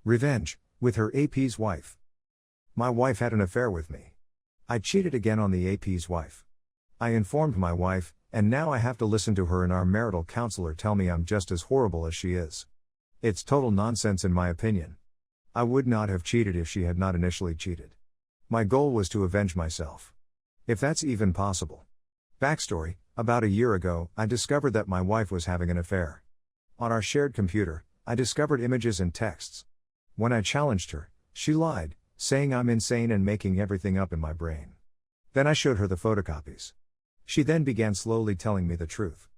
Revenge, with her AP's wife. My wife had an affair with me. I cheated again on the AP's wife. I informed my wife, and now I have to listen to her and our marital counselor tell me I'm just as horrible as she is. It's total nonsense in my opinion. I would not have cheated if she had not initially cheated. My goal was to avenge myself. If that's even possible. Backstory: about a year ago, I discovered that my wife was having an affair. On our shared computer, I discovered images and texts. When I challenged her, she lied, saying I'm insane and making everything up in my brain. Then I showed her the photocopies. She then began slowly telling me the truth.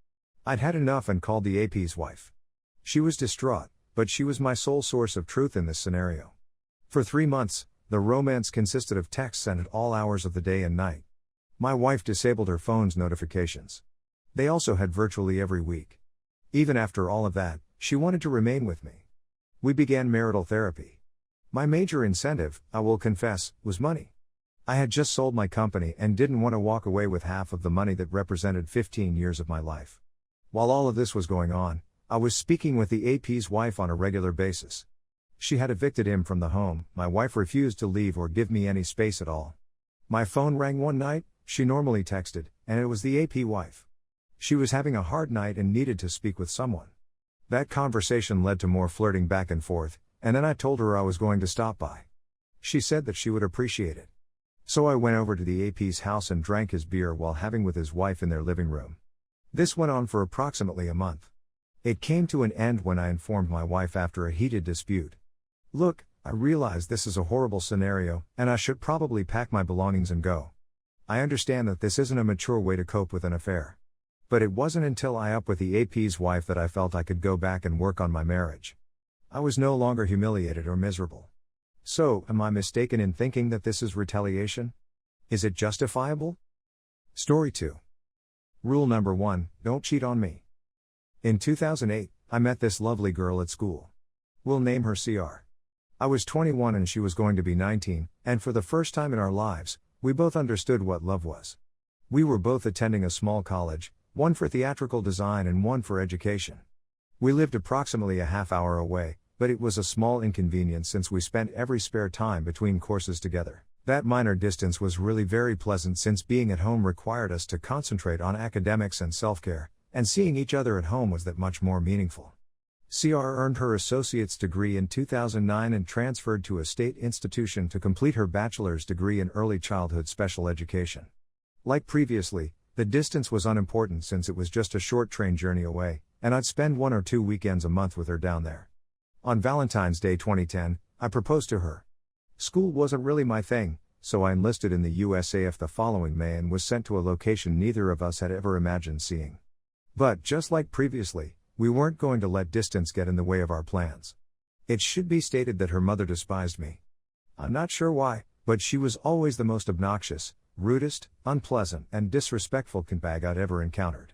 I'd had enough and called the AP's wife. She was distraught, but she was my sole source of truth in this scenario. For 3 months, the romance consisted of texts sent at all hours of the day and night. My wife disabled her phone's notifications. They also had virtually every week. Even after all of that, she wanted to remain with me. We began marital therapy. My major incentive, I will confess, was money. I had just sold my company and didn't want to walk away with half of the money that represented 15 years of my life. While all of this was going on, I was speaking with the AP's wife on a regular basis. She had evicted him from the home. My wife refused to leave or give me any space at all. My phone rang one night. She normally texted, and it was the AP wife. She was having a hard night and needed to speak with someone. That conversation led to more flirting back and forth, and then I told her I was going to stop by. She said that she would appreciate it. So I went over to the AP's house and drank his beer while having with his wife in their living room. This went on for approximately a month. It came to an end when I informed my wife after a heated dispute. Look, I realize this is a horrible scenario, and I should probably pack my belongings and go. I understand that this isn't a mature way to cope with an affair. But it wasn't until I up with the AP's wife that I felt I could go back and work on my marriage. I was no longer humiliated or miserable. So, am I mistaken in thinking that this is retaliation? Is it justifiable? Story 2. Rule number 1, don't cheat on me. In 2008, I met this lovely girl at school. We'll name her CR. I was 21 and she was going to be 19, and for the first time in our lives, we both understood what love was. We were both attending a small college, one for theatrical design and one for education. We lived approximately a half hour away, but it was a small inconvenience since we spent every spare time between courses together. That minor distance was really very pleasant since being at home required us to concentrate on academics and self-care, and seeing each other at home was that much more meaningful. CR earned her associate's degree in 2009 and transferred to a state institution to complete her bachelor's degree in early childhood special education. Like previously, the distance was unimportant since it was just a short train journey away, and I'd spend 1 or 2 weekends a month with her down there. On Valentine's Day 2010, I proposed to her. School wasn't really my thing, so I enlisted in the USAF the following May and was sent to a location neither of us had ever imagined seeing. But just like previously, we weren't going to let distance get in the way of our plans. It should be stated that her mother despised me. I'm not sure why, but she was always the most obnoxious, rudest, unpleasant, and disrespectful cuntbag I'd ever encountered.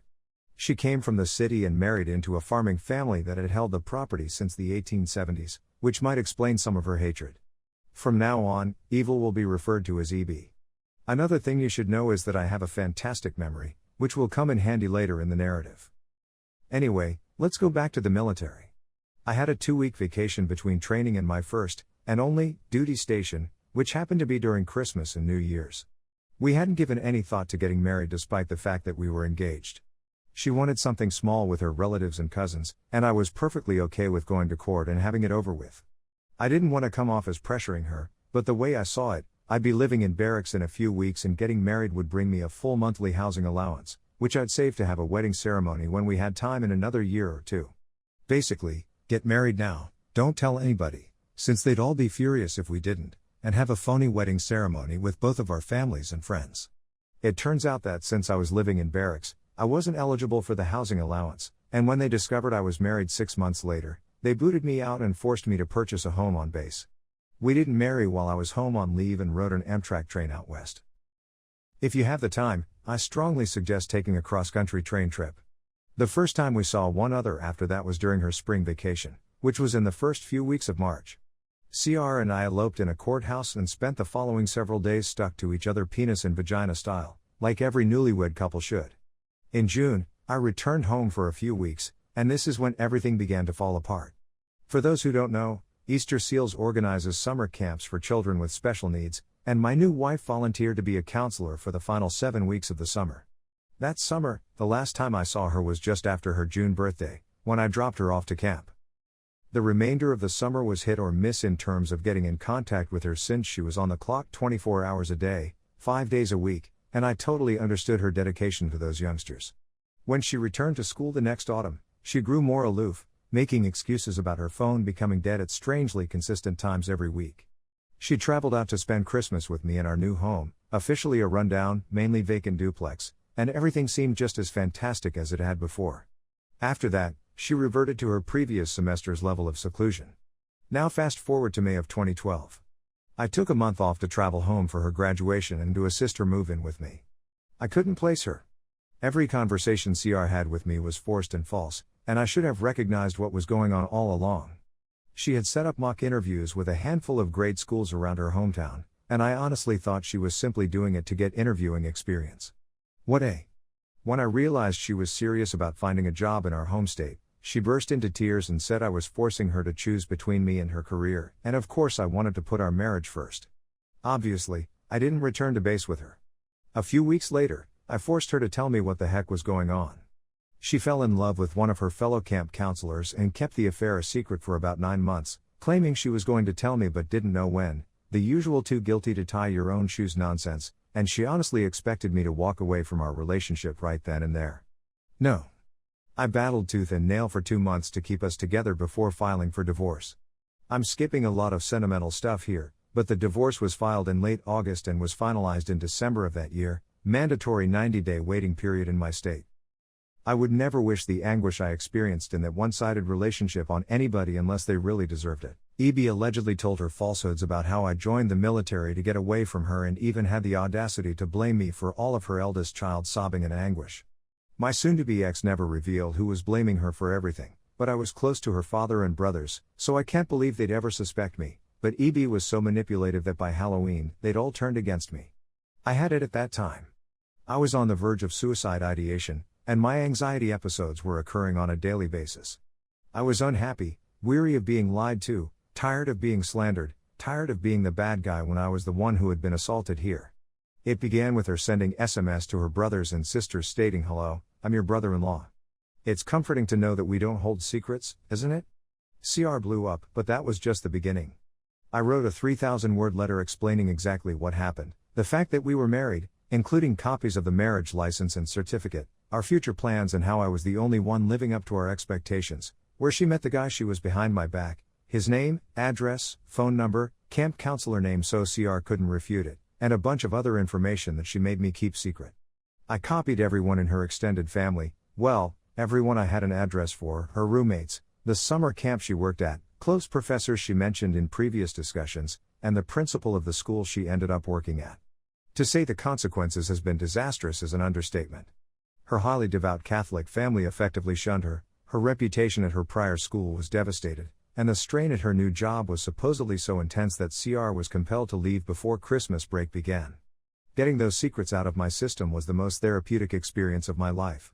She came from the city and married into a farming family that had held the property since the 1870s, which might explain some of her hatred. From now on, evil will be referred to as EB. Another thing you should know is that I have a fantastic memory, which will come in handy later in the narrative. Anyway, let's go back to the military. I had a 2-week vacation between training and my first, and only, duty station, which happened to be during Christmas and New Year's. We hadn't given any thought to getting married despite the fact that we were engaged. She wanted something small with her relatives and cousins, and I was perfectly okay with going to court and having it over with. I didn't want to come off as pressuring her, but the way I saw it, I'd be living in barracks in a few weeks and getting married would bring me a full monthly housing allowance, which I'd save to have a wedding ceremony when we had time in another year or 2. Basically, get married now, don't tell anybody, since they'd all be furious if we didn't, and have a phony wedding ceremony with both of our families and friends. It turns out that since I was living in barracks, I wasn't eligible for the housing allowance, and when they discovered I was married 6 months later, they booted me out and forced me to purchase a home on base. We didn't marry while I was home on leave and rode an Amtrak train out west. If you have the time, I strongly suggest taking a cross-country train trip. The first time we saw one other after that was during her spring vacation, which was in the first few weeks of March. CR and I eloped in a courthouse and spent the following several days stuck to each other penis and vagina style, like every newlywed couple should. In June, I returned home for a few weeks, and this is when everything began to fall apart. For those who don't know, Easter Seals organizes summer camps for children with special needs, and my new wife volunteered to be a counselor for the final 7 weeks of the summer. That summer, the last time I saw her was just after her June birthday, when I dropped her off to camp. The remainder of the summer was hit or miss in terms of getting in contact with her since she was on the clock 24 hours a day, 5 days a week, and I totally understood her dedication to those youngsters. When she returned to school the next autumn, she grew more aloof, making excuses about her phone becoming dead at strangely consistent times every week. She traveled out to spend Christmas with me in our new home, officially a rundown, mainly vacant duplex, and everything seemed just as fantastic as it had before. After that, she reverted to her previous semester's level of seclusion. Now fast forward to May of 2012. I took a month off to travel home for her graduation and to assist her move in with me. I couldn't place her. Every conversation CR had with me was forced and false, and I should have recognized what was going on all along. She had set up mock interviews with a handful of grade schools around her hometown, and I honestly thought she was simply doing it to get interviewing experience. When I realized she was serious about finding a job in our home state, she burst into tears and said I was forcing her to choose between me and her career, and of course I wanted to put our marriage first. Obviously, I didn't return to base with her. A few weeks later, I forced her to tell me what the heck was going on. She fell in love with one of her fellow camp counselors and kept the affair a secret for about 9 months, claiming she was going to tell me but didn't know when, the usual too guilty to tie your own shoes nonsense, and she honestly expected me to walk away from our relationship right then and there. No. I battled tooth and nail for 2 months to keep us together before filing for divorce. I'm skipping a lot of sentimental stuff here, but the divorce was filed in late August and was finalized in December of that year, mandatory 90-day waiting period in my state. I would never wish the anguish I experienced in that one-sided relationship on anybody unless they really deserved it. EB allegedly told her falsehoods about how I joined the military to get away from her and even had the audacity to blame me for all of her eldest child sobbing in anguish. My soon-to-be ex never revealed who was blaming her for everything, but I was close to her father and brothers, so I can't believe they'd ever suspect me, but EB was so manipulative that by Halloween, they'd all turned against me. I had it at that time. I was on the verge of suicide ideation, and my anxiety episodes were occurring on a daily basis. I was unhappy, weary of being lied to, tired of being slandered, tired of being the bad guy when I was the one who had been assaulted here. It began with her sending SMS to her brothers and sisters stating, "Hello, I'm your brother-in-law. It's comforting to know that we don't hold secrets, isn't it?" CR blew up, but that was just the beginning. I wrote a 3,000-word letter explaining exactly what happened, the fact that we were married, including copies of the marriage license and certificate, our future plans and how I was the only one living up to our expectations, where she met the guy she was behind my back, his name, address, phone number, camp counselor name so CR couldn't refute it, and a bunch of other information that she made me keep secret. I copied everyone in her extended family, well, everyone I had an address for, her roommates, the summer camp she worked at, close professors she mentioned in previous discussions, and the principal of the school she ended up working at. To say the consequences has been disastrous is an understatement. Her highly devout Catholic family effectively shunned her, her reputation at her prior school was devastated, and the strain at her new job was supposedly so intense that CR was compelled to leave before Christmas break began. Getting those secrets out of my system was the most therapeutic experience of my life.